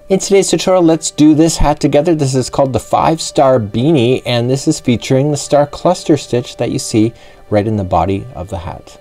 In today's tutorial, let's do this hat together. This is called the 5-star beanie, and this is featuring the star cluster stitch that you see right in the body of the hat.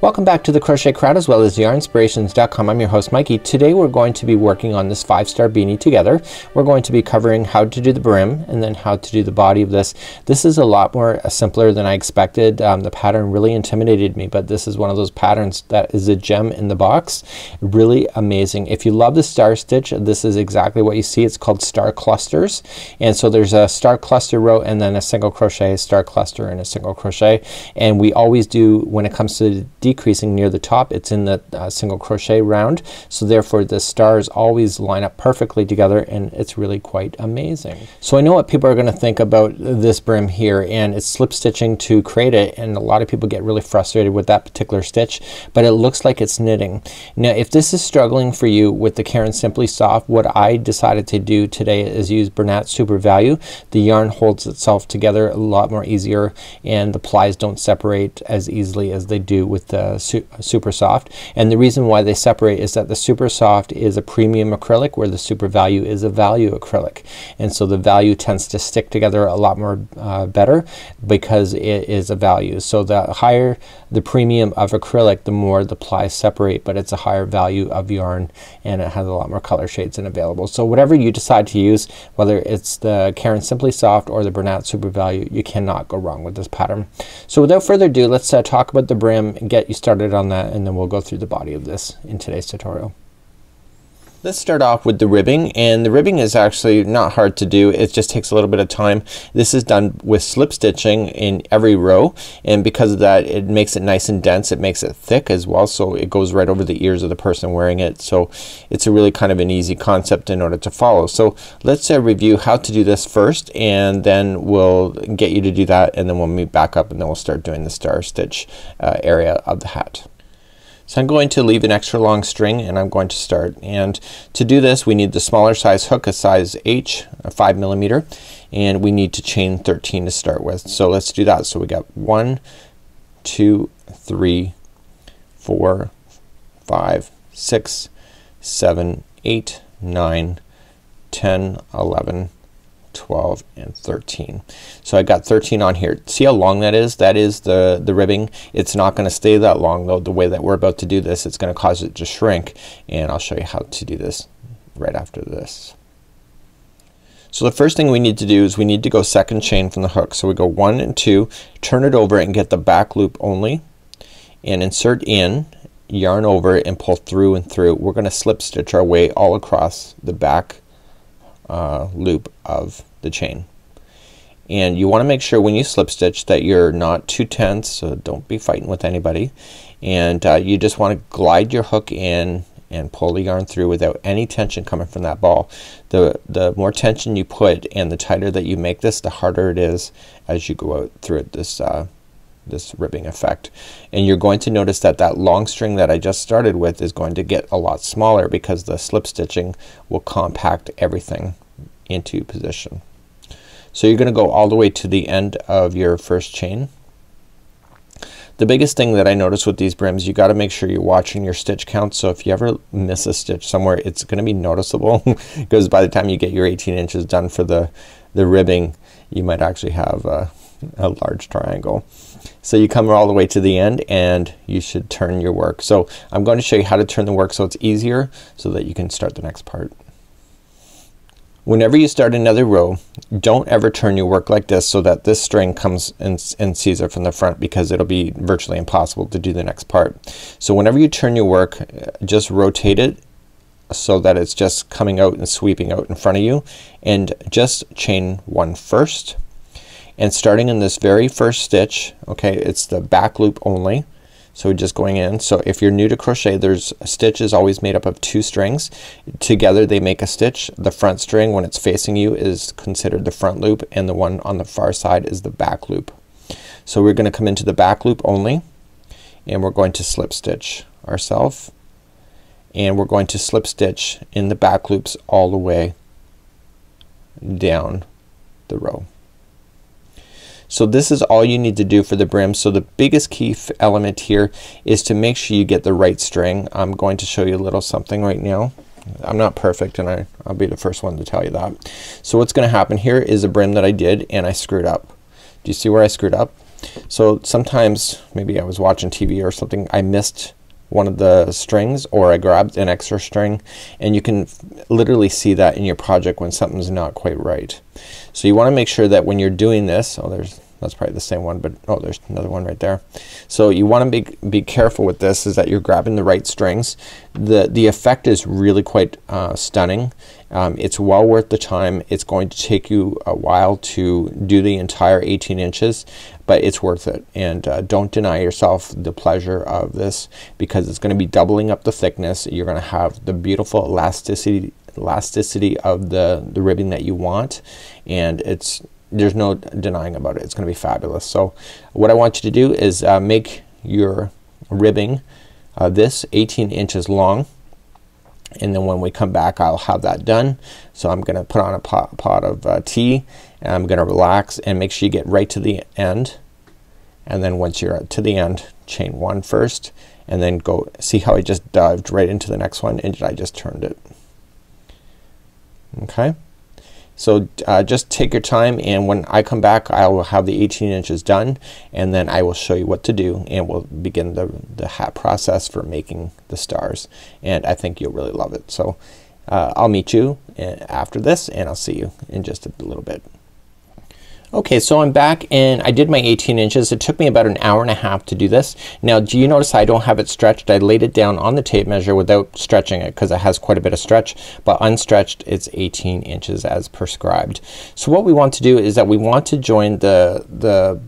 Welcome back to the Crochet Crowd as well as yarnspirations.com. I'm your host Mikey. Today we're going to be working on this 5-star beanie together. We're going to be covering how to do the brim and then how to do the body of this. This is a lot more simpler than I expected. The pattern really intimidated me, but this is one of those patterns that is a gem in the box. Really amazing. If you love the star stitch, this is exactly what you see. It's called star clusters, and so there's a star cluster row and then a single crochet, star cluster, and a single crochet. And we always do, when it comes to decreasing near the top, it's in the single crochet round, so therefore the stars always line up perfectly together, and it's really quite amazing. So I know what people are going to think about this brim here, and it's slip stitching to create it, and a lot of people get really frustrated with that particular stitch, but it looks like it's knitting. Now if this is struggling for you with the Caron Simply Soft, what I decided to do today is use Bernat Super Value. The yarn holds itself together a lot more easier, and the plies don't separate as easily as they do with the Super Soft. And the reason why they separate is that the Super Soft is a premium acrylic where the Super Value is a value acrylic, and so the value tends to stick together a lot more better because it is a value. So the higher the premium of acrylic, the more the plies separate, but it's a higher value of yarn and it has a lot more color shades and available. So whatever you decide to use, whether it's the Caron Simply Soft or the Bernat Super Value, you cannot go wrong with this pattern. So without further ado, let's talk about the brim and get you started on that, and then we'll go through the body of this in today's tutorial. Let's start off with the ribbing, and the ribbing is actually not hard to do. It just takes a little bit of time. This is done with slip stitching in every row, and because of that it makes it nice and dense. It makes it thick as well, so it goes right over the ears of the person wearing it. So it's a really kind of an easy concept in order to follow. So let's review how to do this first, and then we'll get you to do that, and then we'll meet back up, and then we'll start doing the star stitch area of the hat. So I'm going to leave an extra long string and I'm going to start, and to do this we need the smaller size hook, a size H, a 5mm, and we need to chain 13 to start with. So let's do that. So we got 1, 2, 3, 4, 5, 6, 7, 8, 9, 10, 11, 12, and 13. So I got 13 on here. See how long that is? That is the ribbing. It's not going to stay that long though. The way that we're about to do this, it's going to cause it to shrink, and I'll show you how to do this right after this. So the first thing we need to do is we need to go second chain from the hook. So we go 1 and 2, turn it over and get the back loop only, and insert in, yarn over, and pull through and through. We're going to slip stitch our way all across the back loop of the chain, and you want to make sure when you slip stitch that you're not too tense, so don't be fighting with anybody, and you just want to glide your hook in and pull the yarn through without any tension coming from that ball. The more tension you put and the tighter that you make this, the harder it is as you go out through it, this ribbing effect. And you're going to notice that that long string that I just started with is going to get a lot smaller because the slip stitching will compact everything into position. So you're gonna go all the way to the end of your first chain. The biggest thing that I notice with these brims, you got to make sure you're watching your stitch count. So if you ever miss a stitch somewhere, it's gonna be noticeable because by the time you get your 18 inches done for the ribbing, you might actually have a large triangle. So you come all the way to the end and you should turn your work. So I'm going to show you how to turn the work so it's easier so that you can start the next part. Whenever you start another row, don't ever turn your work like this so that this string comes and sees it from the front, because it'll be virtually impossible to do the next part. So whenever you turn your work, just rotate it so that it's just coming out and sweeping out in front of you, and just chain 1 first. And starting in this very first stitch, okay, it's the back loop only, so just going in. So if you're new to crochet, there's a stitch is always made up of 2 strings. Together they make a stitch. The front string, when it's facing you, is considered the front loop, and the one on the far side is the back loop. So we're gonna come into the back loop only, and we're going to slip stitch ourselves, and we're going to slip stitch in the back loops all the way down the row. So this is all you need to do for the brim. So the biggest key element here is to make sure you get the right string. I'm going to show you a little something right now. I'm not perfect, and I'll be the first one to tell you that. So what's gonna happen here is a brim that I did and I screwed up. Do you see where I screwed up? So sometimes maybe I was watching TV or something, I missed one of the strings, or I grabbed an extra string, and you can literally see that in your project when something's not quite right. So you wanna make sure that when you're doing this, that's probably the same one, but oh, there's another one right there. So you want to be careful with this, is that you're grabbing the right strings. The effect is really quite stunning. It's well worth the time. It's going to take you a while to do the entire 18 inches, but it's worth it. And don't deny yourself the pleasure of this, because it's going to be doubling up the thickness. You're going to have the beautiful elasticity of the ribbing that you want, and there's no denying about it. It's gonna be fabulous. So what I want you to do is make your ribbing this 18 inches long, and then when we come back I'll have that done. So I'm gonna put on a pot of tea, and I'm gonna relax and make sure you get right to the end, and then once you're to the end, chain 1 first, and then go. See how I just dived right into the next one, and I just turned it. Okay, so just take your time, and when I come back I will have the 18 inches done, and then I will show you what to do, and we'll begin the hat process for making the stars, and I think you'll really love it. So I'll meet you after this, and I'll see you in just a little bit. Okay, so I'm back, and I did my 18 inches. It took me about an hour and a half to do this. Now do you notice I don't have it stretched? I laid it down on the tape measure without stretching it, because it has quite a bit of stretch, but unstretched it's 18 inches as prescribed. So what we want to do is that we want to join the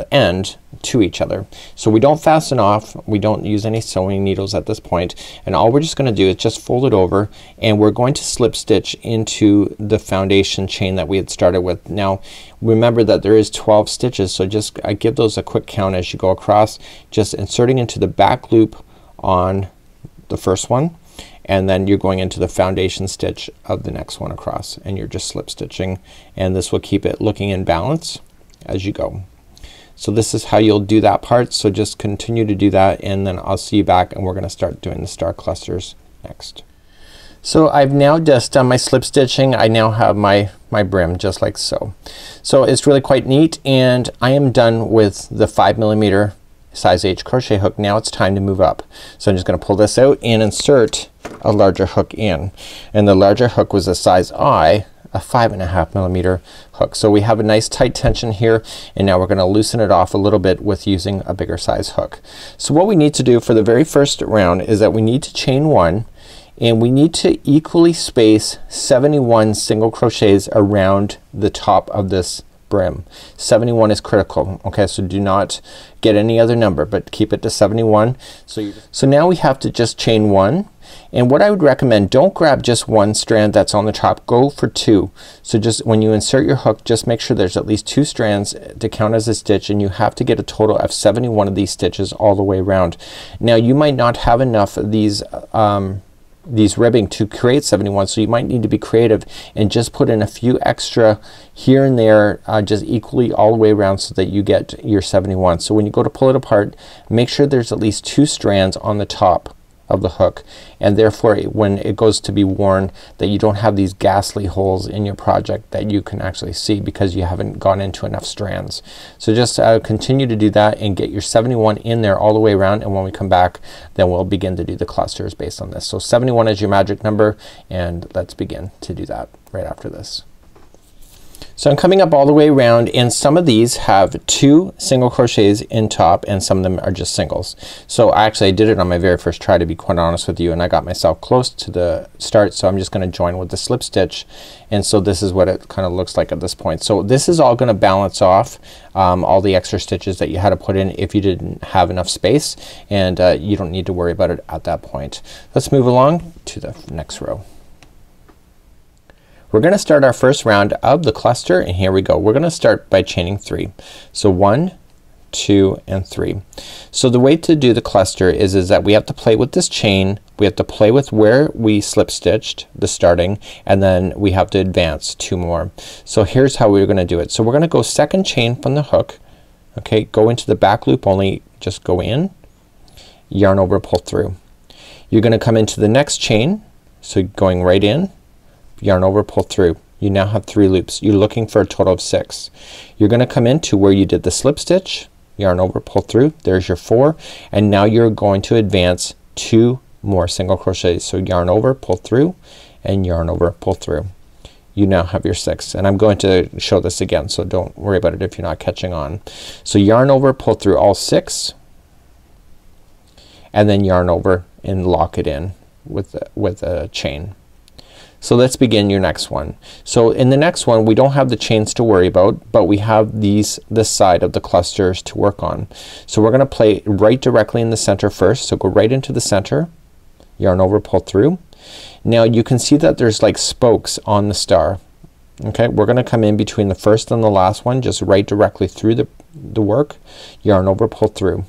end to each other. So we don't fasten off, we don't use any sewing needles at this point, and all we're just gonna do is just fold it over, and we're going to slip stitch into the foundation chain that we had started with. Now remember that there is 12 stitches, so just give those a quick count as you go across, just inserting into the back loop on the first one, and then you're going into the foundation stitch of the next one across, and you're just slip stitching, and this will keep it looking in balance as you go. So this is how you'll do that part, so just continue to do that, and then I'll see you back, and we're gonna start doing the star clusters next. So I've now just done my slip stitching. I now have my brim just like so. So it's really quite neat, and I am done with the 5mm size H crochet hook. Now it's time to move up. So I'm just gonna pull this out and insert a larger hook in, and the larger hook was a size I, a 5.5mm hook. So we have a nice tight tension here, and now we're gonna loosen it off a little bit with using a bigger size hook. So what we need to do for the very first round is that we need to chain 1, and we need to equally space 71 single crochets around the top of this brim. 71 is critical. Okay, so do not get any other number, but keep it to 71. So now we have to just chain 1, and what I would recommend, don't grab just one strand that's on the top, go for 2. So just when you insert your hook, just make sure there's at least 2 strands to count as a stitch, and you have to get a total of 71 of these stitches all the way around. Now you might not have enough of these ribbing to create 71, so you might need to be creative and just put in a few extra here and there, just equally all the way around, so that you get your 71. So when you go to pull it apart, make sure there's at least 2 strands on the top of the hook, and therefore when it goes to be worn, that you don't have these ghastly holes in your project that you can actually see because you haven't gone into enough strands. So just continue to do that and get your 71 in there all the way around, and when we come back then we'll begin to do the clusters based on this. So 71 is your magic number, and let's begin to do that right after this. So I'm coming up all the way around, and some of these have 2 single crochets in top, and some of them are just singles. So I did it on my very first try, to be quite honest with you, and I got myself close to the start, so I'm just gonna join with the slip stitch, and so this is what it kind of looks like at this point. So this is all gonna balance off all the extra stitches that you had to put in if you didn't have enough space, and you don't need to worry about it at that point. Let's move along to the next row. We're gonna start our first round of the cluster, and here we go. We're gonna start by chaining 3. So 1, 2, and 3. So the way to do the cluster is that we have to play with this chain, we have to play with where we slip stitched the starting, and then we have to advance 2 more. So here's how we're gonna do it. So we're gonna go second chain from the hook, okay, go into the back loop only, just go in, yarn over, pull through. You're gonna come into the next chain, So going right in, yarn over, pull through. You now have 3 loops. You're looking for a total of 6. You're gonna come into where you did the slip stitch, yarn over, pull through. There's your 4, and now you're going to advance 2 more single crochets. So yarn over, pull through, and yarn over, pull through. You now have your 6, and I'm going to show this again, so don't worry about it if you're not catching on. So yarn over, pull through all 6, and then yarn over and lock it in with a chain. So let's begin your next one. So in the next one we don't have the chains to worry about, but we have this side of the clusters to work on. So we're gonna play right directly in the center first. So go right into the center, yarn over, pull through. Now you can see that there's like spokes on the star. Okay, we're gonna come in between the first and the last one, just right directly through the work, yarn over, pull through.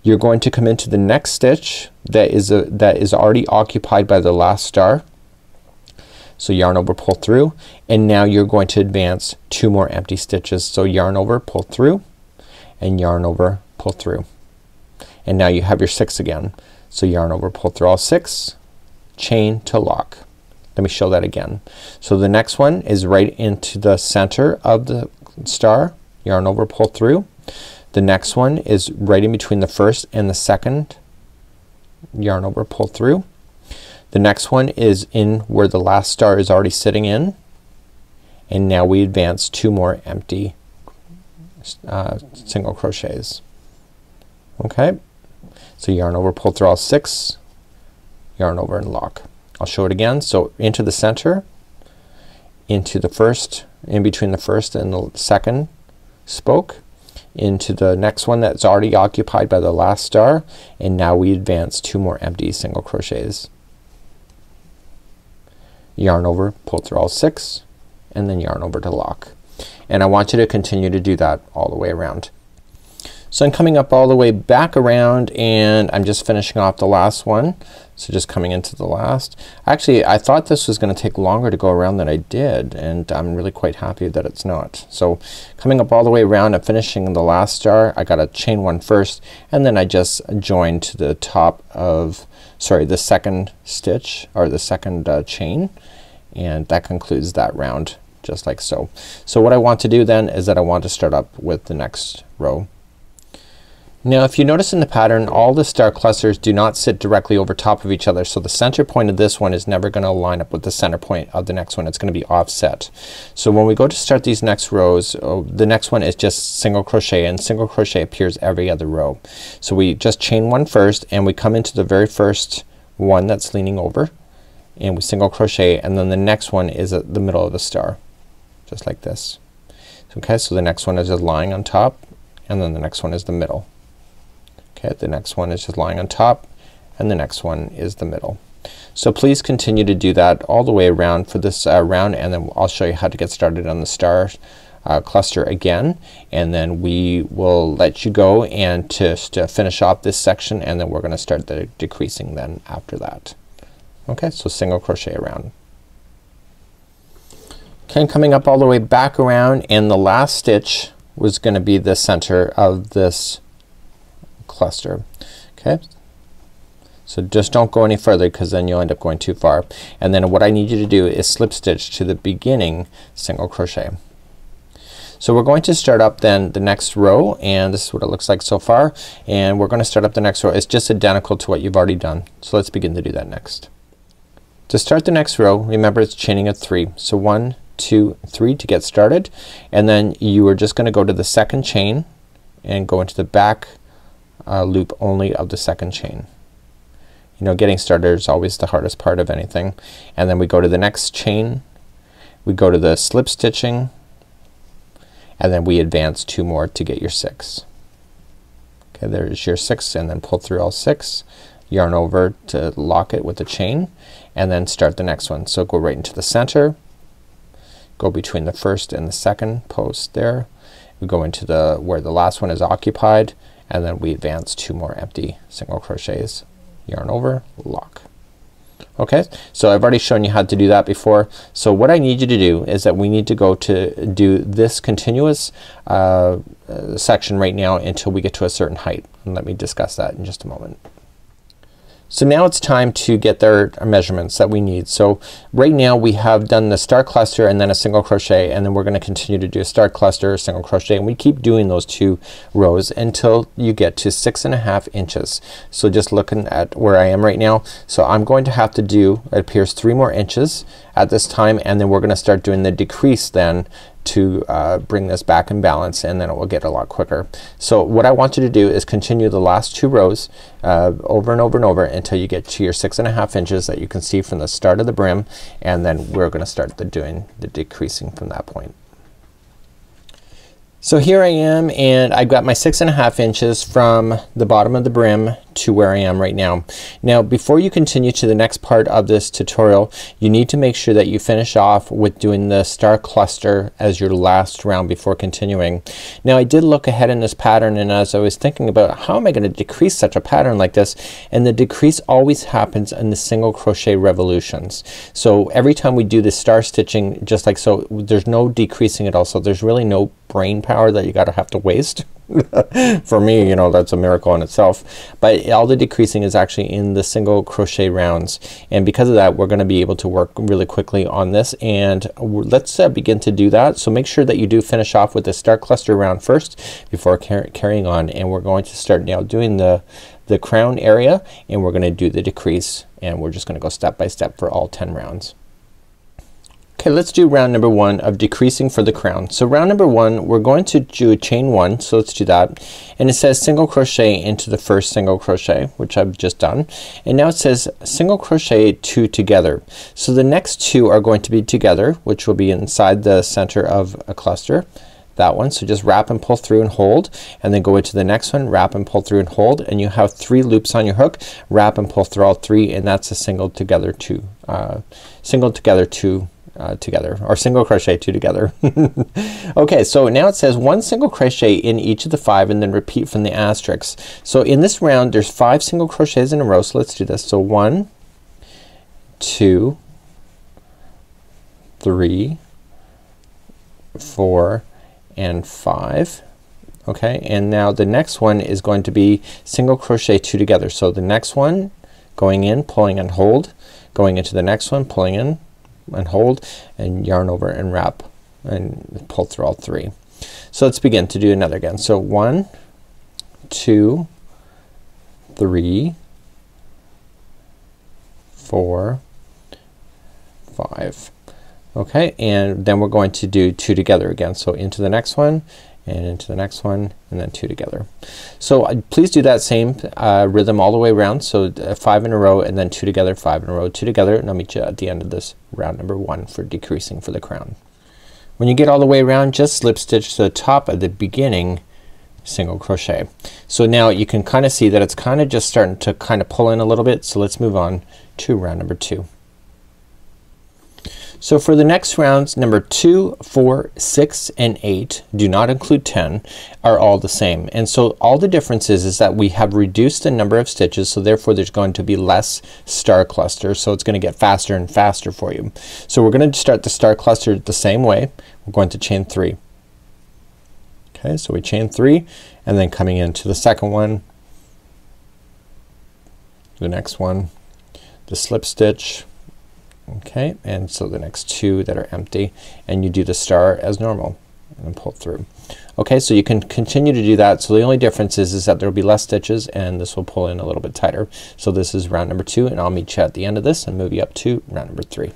You're going to come into the next stitch that is already occupied by the last star. So yarn over, pull through, and now you're going to advance 2 more empty stitches. So yarn over, pull through, and yarn over, pull through, and now you have your 6 again. So yarn over, pull through all 6, chain to lock. Let me show that again. So the next one is right into the center of the star, yarn over, pull through. The next one is right in between the first and the second, yarn over, pull through. The next one is in where the last star is already sitting in, and now we advance 2 more empty single crochets. Okay, so yarn over, pull through all 6, yarn over and lock. I'll show it again. So into the center, into the first, in between the first and the second spoke, into the next one that's already occupied by the last star, and now we advance 2 more empty single crochets. Yarn over, pull through all 6, and then yarn over to lock. And I want you to continue to do that all the way around. So I'm coming up all the way back around, and I'm just finishing off the last one. So just coming into the last. Actually I thought this was gonna take longer to go around than I did, and I'm really quite happy that it's not. So coming up all the way around and finishing the last star, I gotta chain 1 first, and then I just join to the top of the second stitch, or the second chain, and that concludes that round, just like so. So what I want to do then is that I want to start up with the next row. Now if you notice in the pattern, all the star clusters do not sit directly over top of each other. So the center point of this one is never gonna line up with the center point of the next one. It's gonna be offset. So when we go to start these next rows, the next one is just single crochet, and single crochet appears every other row. So we just chain 1 first, and we come into the very first one that's leaning over, and we single crochet, and then the next one is at the middle of the star, just like this. Okay, so the next one is just lying on top, and then the next one is the middle. Okay, the next one is just lying on top, and the next one is the middle. So please continue to do that all the way around for this round, and then I'll show you how to get started on the star cluster again, and then we will let you go and just finish off this section, and then we're gonna start the decreasing then after that. Okay, so single crochet around. Okay, coming up all the way back around, and the last stitch was gonna be the center of this cluster. Okay, so just don't go any further, because then you'll end up going too far. And then what I need you to do is slip stitch to the beginning single crochet. So we're going to start up then the next row, and this is what it looks like so far, and we're gonna start up the next row. It's just identical to what you've already done. So let's begin to do that next. To start the next row, remember it's chaining of 3. So 1, 2, 3 to get started, and then you are just gonna go to the second chain and go into the back loop only of the second chain. You know, getting started is always the hardest part of anything. And then we go to the next chain, we go to the slip stitching, and then we advance 2 more to get your 6. Okay, there's your 6, and then pull through all 6, yarn over to lock it with the chain, and then start the next one. So go right into the center, go between the first and the second post there, we go into the where the last one is occupied, and then we advance 2 more empty single crochets, yarn over, lock. Okay, so I've already shown you how to do that before. So what I need you to do is that we need to go to do this continuous section right now until we get to a certain height, and let me discuss that in just a moment. So now it's time to get our measurements that we need. So right now we have done the star cluster and then a single crochet, and then we're gonna continue to do a star cluster, a single crochet, and we keep doing those 2 rows until you get to 6.5 inches. So just looking at where I am right now, so I'm going to have to do, it appears, 3 more inches at this time, and then we're gonna start doing the decrease then to bring this back in balance, and then it will get a lot quicker. So what I want you to do is continue the last 2 rows over and over and over until you get to your 6.5 inches that you can see from the start of the brim, and then we're gonna start doing the decreasing from that point. So here I am, and I've got my 6.5 inches from the bottom of the brim to where I am right now. Now before you continue to the next part of this tutorial, you need to make sure that you finish off with doing the star cluster as your last round before continuing. Now I did look ahead in this pattern, and as I was thinking about how am I gonna decrease such a pattern like this, and the decrease always happens in the single crochet revolutions. So every time we do the star stitching just like so, there's no decreasing at all. So there's really no brain power that you have to waste. For me, you know, that's a miracle in itself, but all the decreasing is actually in the single crochet rounds, and because of that we're gonna be able to work really quickly on this, and let's begin to do that. So make sure that you do finish off with the star cluster round first before carrying on, and we're going to start now doing the crown area, and we're gonna do the decrease, and we're just gonna go step by step for all 10 rounds. Okay, let's do round number 1 of decreasing for the crown. So round number 1 we're going to do a chain 1, so let's do that, and it says single crochet into the first single crochet, which I've just done, and now it says single crochet 2 together. So the next 2 are going to be together, which will be inside the center of a cluster, that one. So just wrap and pull through and hold, and then go into the next one, wrap and pull through and hold, and you have 3 loops on your hook, wrap and pull through all 3, and that's a single together 2 together, or single crochet 2 together. Okay, so now it says 1 single crochet in each of the 5, and then repeat from the asterisk. So in this round there's 5 single crochets in a row, so let's do this. So 1, 2, 3, 4, and 5. Okay, and now the next one is going to be single crochet 2 together. So the next one going in, pulling and hold, going into the next one, pulling in and hold, and yarn over and wrap and pull through all 3. So let's begin to do another again. So 1, 2, 3, 4, 5. Okay, and then we're going to do 2 together again. So into the next one, and into the next one, and then 2 together. So please do that same rhythm all the way around. So 5 in a row, and then 2 together, 5 in a row, 2 together, and I'll meet you at the end of this round number 1 for decreasing for the crown. When you get all the way around, just slip stitch to the top of the beginning single crochet. So now you can kind of see that it's kind of just starting to kind of pull in a little bit. So let's move on to round number 2. So for the next rounds, number 2, 4, 6, and 8, do not include 10, are all the same. And so all the difference is that we have reduced the number of stitches, so therefore there's going to be less star clusters, so it's going to get faster and faster for you. So we're going to start the star cluster the same way. We're going to chain 3. Okay, so we chain 3, and then coming into the second one, the next one, the slip stitch. Okay, and so the next 2 that are empty, and you do the star as normal and pull through. Okay, so you can continue to do that. So the only difference is that there will be less stitches, and this will pull in a little bit tighter. So this is round number 2, and I'll meet you at the end of this and move you up to round number 3.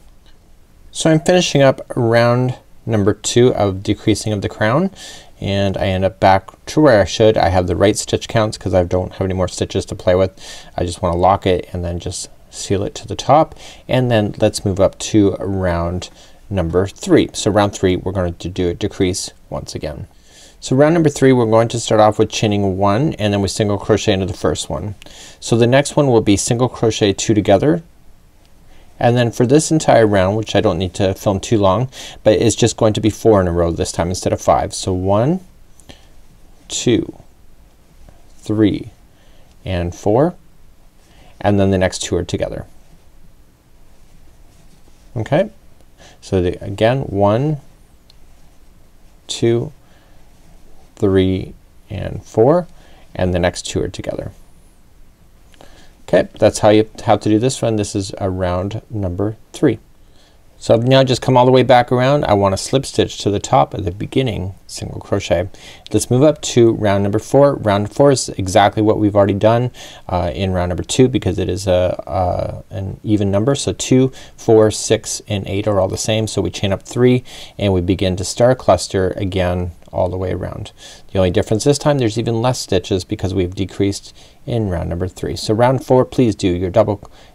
So I'm finishing up round number 2 of decreasing of the crown, and I end up back to where I should. I have the right stitch counts because I don't have any more stitches to play with. I just want to lock it and then just seal it to the top, and then let's move up to round number 3. So round 3 we're going to do a decrease once again. So round number 3 we're going to start off with chaining 1, and then we single crochet into the first one. So the next one will be single crochet 2 together, and then for this entire round, which I don't need to film too long, but it's just going to be 4 in a row this time instead of 5. So 1, 2, 3, and 4, and then the next 2 are together. Okay, so again 1, 2, 3, and 4, and the next 2 are together. Okay, that's how you have to do this one. This is round number 3. So now just come all the way back around. I want to slip stitch to the top of the beginning single crochet. Let's move up to round number 4. Round 4 is exactly what we've already done in round number 2 because it is an even number. So 2, 4, 6 and 8 are all the same. So we chain up 3 and we begin to star cluster again all the way around. The only difference this time, there's even less stitches because we've decreased in round number 3. So round 4, please do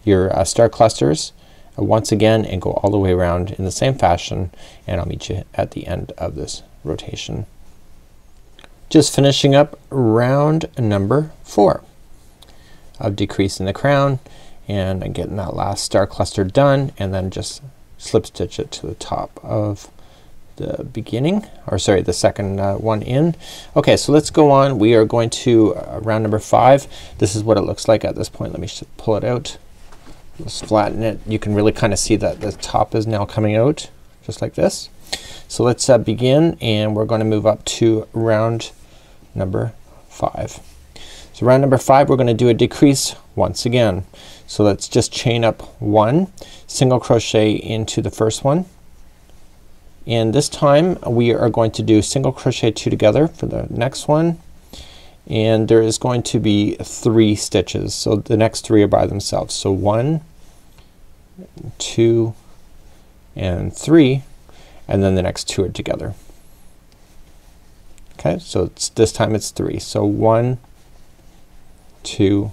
your star clusters once again and go all the way around in the same fashion, and I'll meet you at the end of this rotation. Just finishing up round number 4 of decreasing the crown, and I'm getting that last star cluster done, and then just slip stitch it to the top of the beginning, or sorry, the second one in. Okay, so let's go on. We are going to round number 5. This is what it looks like at this point. Let me just pull it out. Just flatten it. You can really kind of see that the top is now coming out just like this. So let's begin, and we're going to move up to round number 5. So round number 5, we're going to do a decrease once again. So let's just chain up 1, single crochet into the first one, and this time we are going to do single crochet 2 together for the next one, and there is going to be 3 stitches. So the next 3 are by themselves. So 1, 2 and 3, and then the next 2 are together. Okay, so this time it's 3. So 1, 2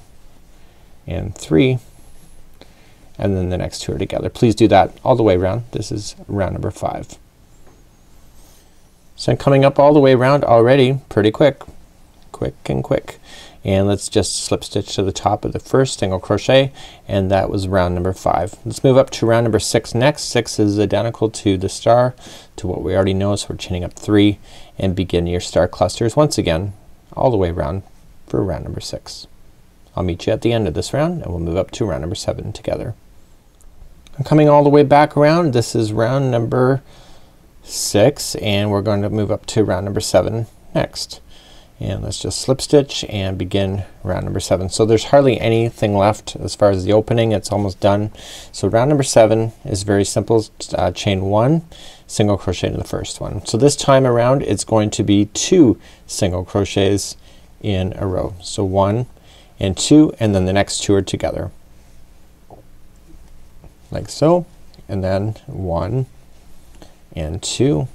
and 3, and then the next 2 are together. Please do that all the way around. This is round number 5. So I'm coming up all the way around already pretty quick and quick, and let's just slip stitch to the top of the first single crochet, and that was round number 5. Let's move up to round number 6 next. 6 is identical to the star, to what we already know, so we're chaining up 3 and begin your star clusters once again all the way around for round number 6. I'll meet you at the end of this round, and we'll move up to round number 7 together. I'm coming all the way back around. This is round number 6, and we're going to move up to round number 7 next. And let's just slip stitch and begin round number 7. So there's hardly anything left as far as the opening. It's almost done. So round number 7 is very simple. Chain 1, single crochet into the first one. So this time around it's going to be 2 single crochets in a row. So 1 and 2, and then the next 2 are together like so, and then 1 and 2,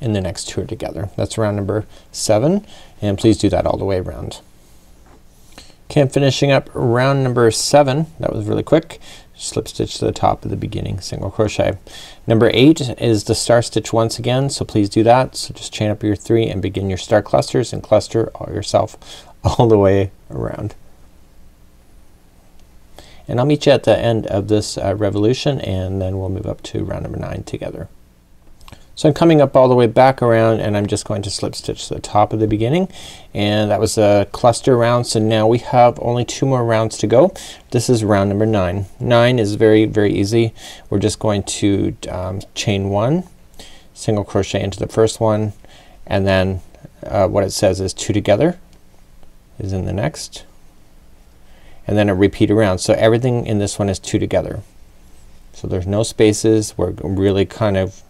and the next 2 are together. That's round number 7, and please do that all the way around. Okay, I'm finishing up round number 7. That was really quick. Slip stitch to the top of the beginning single crochet. Number 8 is the star stitch once again, so please do that. So just chain up your 3 and begin your star clusters, and cluster yourself all the way around. And I'll meet you at the end of this revolution, and then we'll move up to round number 9 together. So I'm coming up all the way back around, and I'm just going to slip stitch to the top of the beginning, and that was a cluster round. So now we have only 2 more rounds to go. This is round number 9. 9 is very easy. We're just going to chain 1, single crochet into the first one, and then what it says is 2 together is in the next, and then a repeat around. So everything in this one is 2 together. So there's no spaces. We're really kind of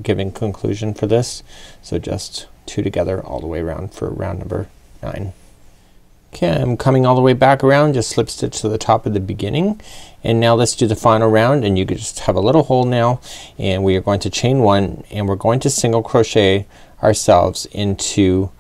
giving conclusion for this. So just 2 together all the way around for round number 9. Okay, I'm coming all the way back around, just slip stitch to the top of the beginning, and now let's do the final round. And you could just have a little hole now, and we are going to chain 1, and we're going to single crochet ourselves into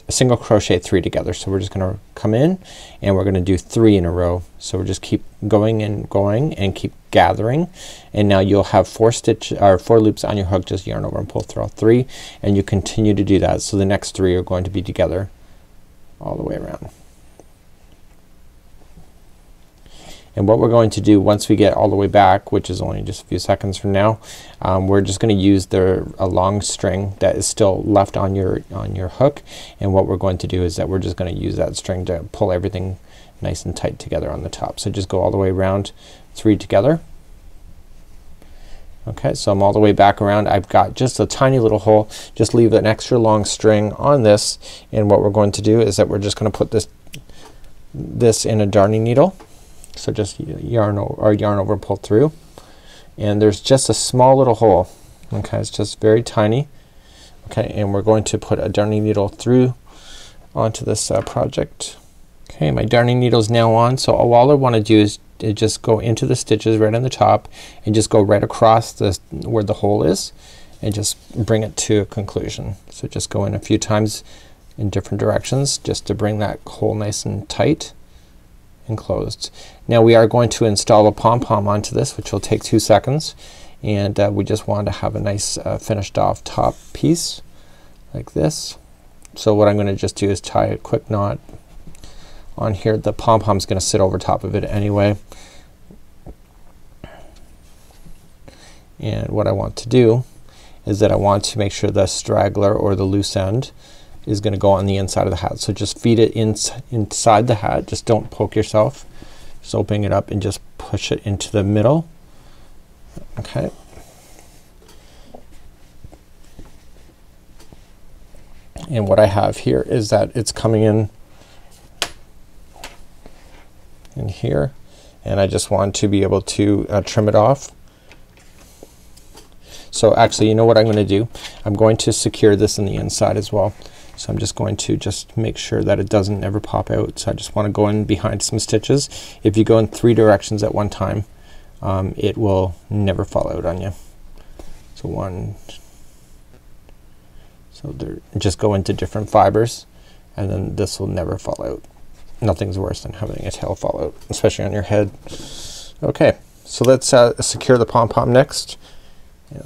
single crochet 3 together. So we're just gonna come in and we're gonna do 3 in a row. So we're just keep going and going and keep gathering, and now you'll have 4 loops on your hook. Just yarn over and pull through all 3, and you continue to do that. So the next 3 are going to be together all the way around. And what we're going to do once we get all the way back, which is only just a few seconds from now, we're just gonna use a long string that is still left on your hook, and what we're going to do is that we're just gonna use that string to pull everything nice and tight together on the top. So just go all the way around, 3 together. Okay, so I'm all the way back around. I've got just a tiny little hole. Just leave an extra long string on this, and what we're going to do is that we're just gonna put this this in a darning needle. So just yarn over, pull through, and there's just a small little hole. Okay, it's just very tiny. Okay, and we're going to put a darning needle through onto this project. Okay, my darning needle is now on, so all I want to do is just go into the stitches right on the top and just go right across the where the hole is and just bring it to a conclusion. So just go in a few times in different directions just to bring that hole nice and tight and closed. Now we are going to install a pom-pom onto this, which will take 2 seconds, and we just want to have a nice finished off top piece like this. So what I'm gonna just do is tie a quick knot on here. The pom-pom is gonna sit over top of it anyway, and what I want to do is that I want to make sure the straggler or the loose end is gonna go on the inside of the hat. So just feed it inside the hat. Just don't poke yourself. Just opening it up and just push it into the middle. Okay. And what I have here is that it's coming in here, and I just want to be able to trim it off. So actually, you know what I'm gonna do? I'm going to secure this in the inside as well. So I'm just going to just make sure that it doesn't ever pop out. So I just want to go in behind some stitches. If you go in 3 directions at one time, it will never fall out on you. So just go into different fibers, and then this will never fall out. Nothing's worse than having a tail fall out, especially on your head. Okay, so let's secure the pom-pom next. Yeah.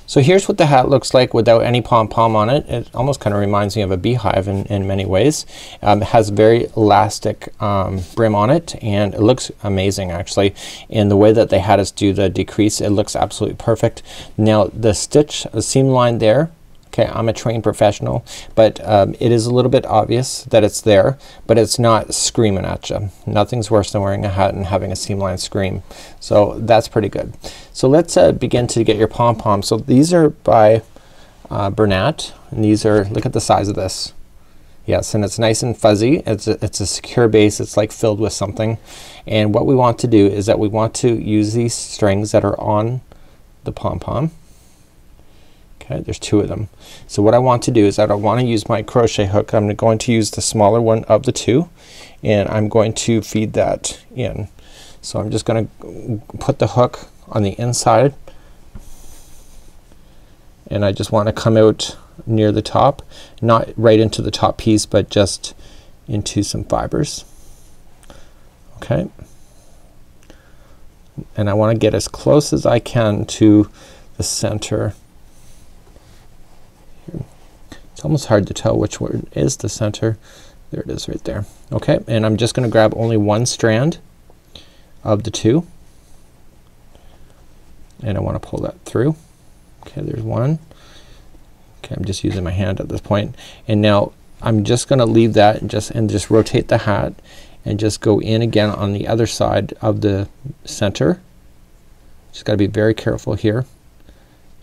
So here's what the hat looks like without any pom-pom on it. It almost kind of reminds me of a beehive in many ways. It has very elastic brim on it, and it looks amazing actually. And the way that they had us do the decrease, it looks absolutely perfect. Now the seam line there, okay, I'm a trained professional, but it is a little bit obvious that it's there, but it's not screaming at you. Nothing's worse than wearing a hat and having a seam line scream. So that's pretty good. So let's begin to get your pom-pom. So these are by Bernat, and these are, look at the size of this. Yes, and it's nice and fuzzy. It's a secure base. It's like filled with something. And what we want to do is that we want to use these strings that are on the pom-pom. Okay, there's 2 of them. So what I want to do is that I want to use my crochet hook. I'm going to use the smaller one of the 2, and I'm going to feed that in. So I'm just gonna put the hook on the inside, and I just want to come out near the top, not right into the top piece, but just into some fibers. Okay, and I want to get as close as I can to the center. It's almost hard to tell which one is the center. There it is right there. Okay, and I'm just gonna grab only 1 strand of the 2, and I want to pull that through. Okay, there's 1. Okay, I'm just using my hand at this point, and now I'm just gonna leave that and just rotate the hat and just go in again on the other side of the center. Just gotta be very careful here.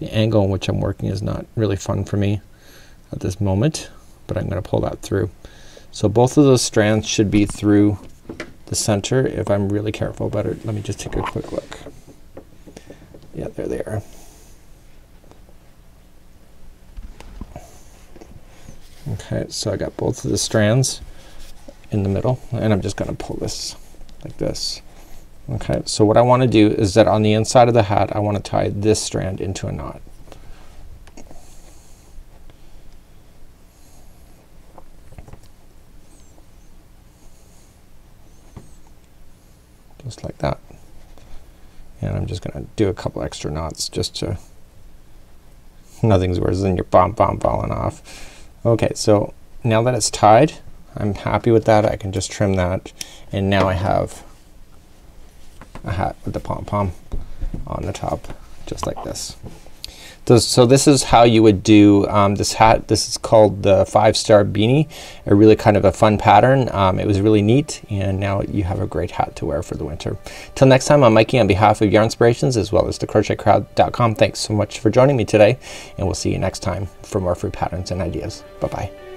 The angle in which I'm working is not really fun for me at this moment, but I'm gonna pull that through. So both of those strands should be through the center if I'm really careful about it. Let me just take a quick look. Yeah, there they are. Okay, so I got both of the strands in the middle, and I'm just gonna pull this like this. Okay, so what I want to do is that on the inside of the hat I want to tie this strand into a knot. Just like that. And I'm just gonna do a couple extra knots just to, nothing's worse than your pom-pom falling off. Okay, so now that it's tied, I'm happy with that. I can just trim that, and now I have a hat with the pom-pom on the top, just like this. So this is how you would do this hat. This is called the 5-star beanie. A really kind of a fun pattern. It was really neat, and now you have a great hat to wear for the winter. Till next time, I'm Mikey on behalf of Yarnspirations as well as thecrochetcrowd.com. Thanks so much for joining me today, and we'll see you next time for more free patterns and ideas. Bye bye.